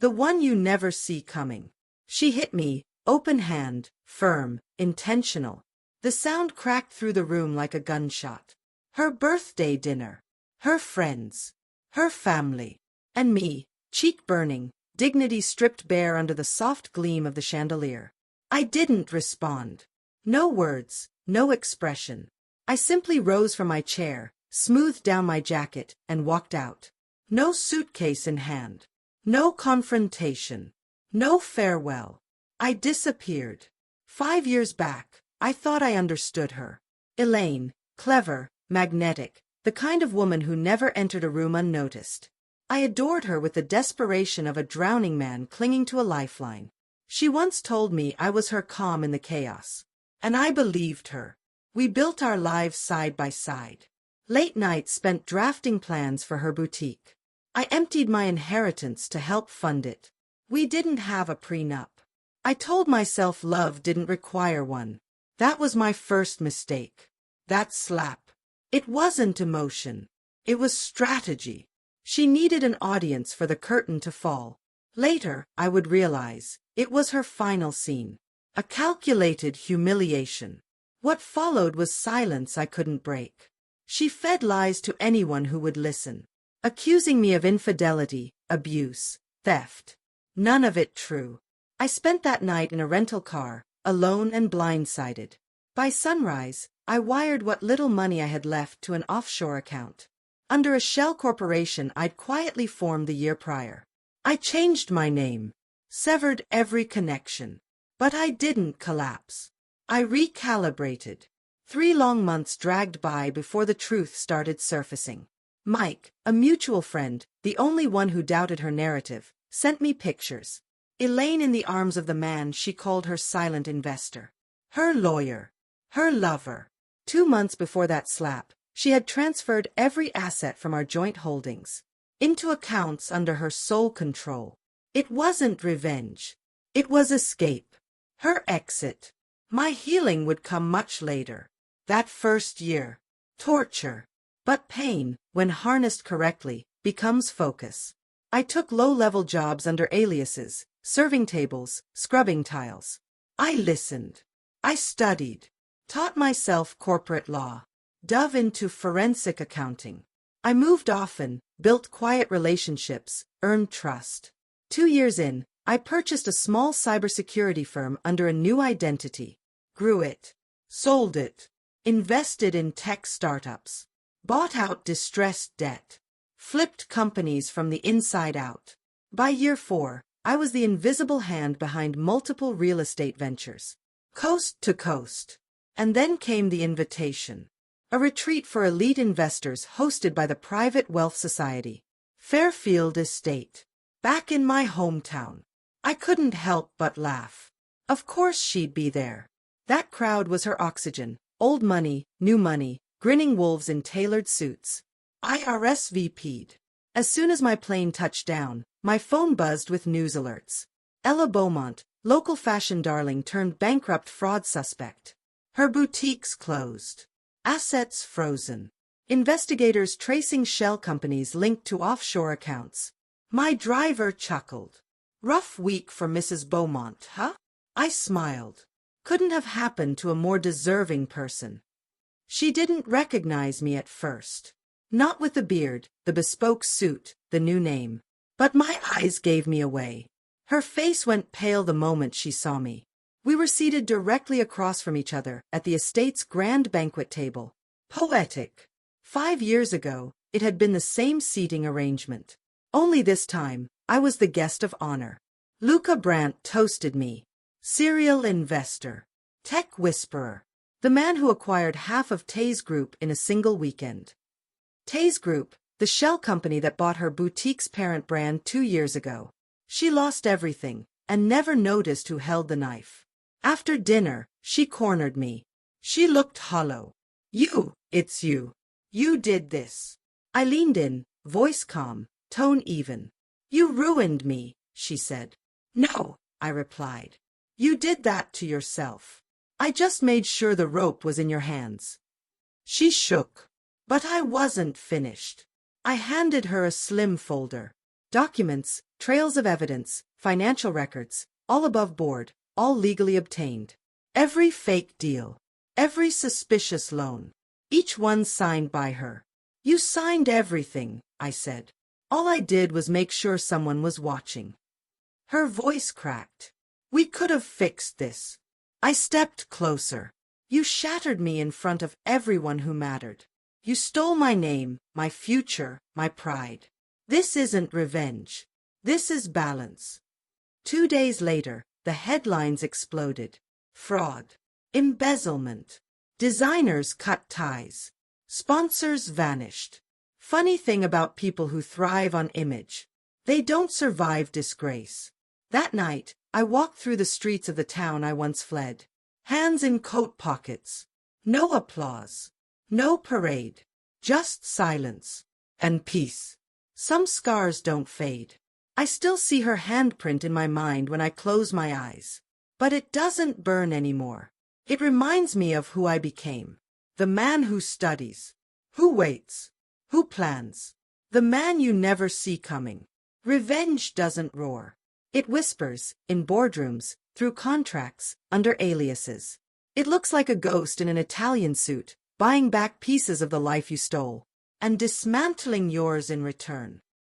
The one you never see coming. She hit me, open hand, firm, intentional. The sound cracked through the room like a gunshot. Her birthday dinner. Her friends. Her family. And me, cheek burning, dignity stripped bare under the soft gleam of the chandelier. I didn't respond. No words, no expression. I simply rose from my chair, smoothed down my jacket, and walked out. No suitcase in hand. No confrontation. No farewell. I disappeared. 5 years back, I thought I understood her. Elaine, clever, magnetic, the kind of woman who never entered a room unnoticed. I adored her with the desperation of a drowning man clinging to a lifeline. She once told me I was her calm in the chaos. And I believed her. We built our lives side by side. Late nights spent drafting plans for her boutique. I emptied my inheritance to help fund it. We didn't have a prenup. I told myself love didn't require one. That was my first mistake. That slap. It wasn't emotion. It was strategy. She needed an audience for the curtain to fall. Later, I would realize, it was her final scene. A calculated humiliation. What followed was silence I couldn't break. She fed lies to anyone who would listen, accusing me of infidelity, abuse, theft. None of it true. I spent that night in a rental car, alone and blindsided. By sunrise, I wired what little money I had left to an offshore account. Under a shell corporation I'd quietly formed the year prior. I changed my name, severed every connection. But I didn't collapse. I recalibrated. 3 long months dragged by before the truth started surfacing. Mike, a mutual friend, the only one who doubted her narrative, sent me pictures. Elaine in the arms of the man she called her silent investor. Her lawyer. Her lover. 2 months before that slap, she had transferred every asset from our joint holdings into accounts under her sole control. It wasn't revenge. It was escape. Her exit. My healing would come much later. That first year. Torture. But pain, when harnessed correctly, becomes focus. I took low-level jobs under aliases, serving tables, scrubbing tiles. I listened. I studied. Taught myself corporate law. Dove into forensic accounting. I moved often, built quiet relationships, earned trust. 2 years in, I purchased a small cybersecurity firm under a new identity. Grew it. Sold it. Invested in tech startups. Bought out distressed debt. Flipped companies from the inside out. By year 4, I was the invisible hand behind multiple real estate ventures. Coast to coast. And then came the invitation. A retreat for elite investors hosted by the Private Wealth Society. Fairfield Estate. Back in my hometown. I couldn't help but laugh. Of course she'd be there. That crowd was her oxygen. Old money, new money, grinning wolves in tailored suits. I RSVP'd. As soon as my plane touched down, my phone buzzed with news alerts. Ella Beaumont, local fashion darling turned bankrupt fraud suspect. Her boutiques closed. Assets frozen. Investigators tracing shell companies linked to offshore accounts. My driver chuckled. Rough week for Mrs. Beaumont, huh? I smiled. Couldn't have happened to a more deserving person. She didn't recognize me at first. Not with the beard, the bespoke suit, the new name. But my eyes gave me away. Her face went pale the moment she saw me. We were seated directly across from each other at the estate's grand banquet table. Poetic. 5 years ago, it had been the same seating arrangement. Only this time, I was the guest of honor. Luca Brandt toasted me. Serial investor. Tech whisperer. The man who acquired half of Taze Group in a single weekend. Taze Group, the shell company that bought her boutique's parent brand 2 years ago. She lost everything, and never noticed who held the knife. After dinner, she cornered me. She looked hollow. It's you. You did this. I leaned in, voice calm, tone even. You ruined me, she said. No, I replied. You did that to yourself. I just made sure the rope was in your hands. She shook. But I wasn't finished. I handed her a slim folder. Documents, Trails of evidence, financial records, all above board, all legally obtained. Every fake deal, every suspicious loan, each one signed by her. You signed everything, I said. All I did was make sure someone was watching. Her voice cracked. We could have fixed this. I stepped closer. You shattered me in front of everyone who mattered. You stole my name, my future, my pride. This isn't revenge. This is balance. 2 days later, the headlines exploded. Fraud. Embezzlement. Designers cut ties. Sponsors vanished. Funny thing about people who thrive on image. They don't survive disgrace. That night, I walked through the streets of the town I once fled. Hands in coat pockets. No applause. No parade. Just silence. And peace. Some scars don't fade. I still see her handprint in my mind when I close my eyes. But it doesn't burn anymore. It reminds me of who I became. The man who studies. Who waits. Who plans. The man you never see coming. Revenge doesn't roar. It whispers, in boardrooms, through contracts, under aliases. It looks like a ghost in an Italian suit, buying back pieces of the life you stole, and dismantling yours in return.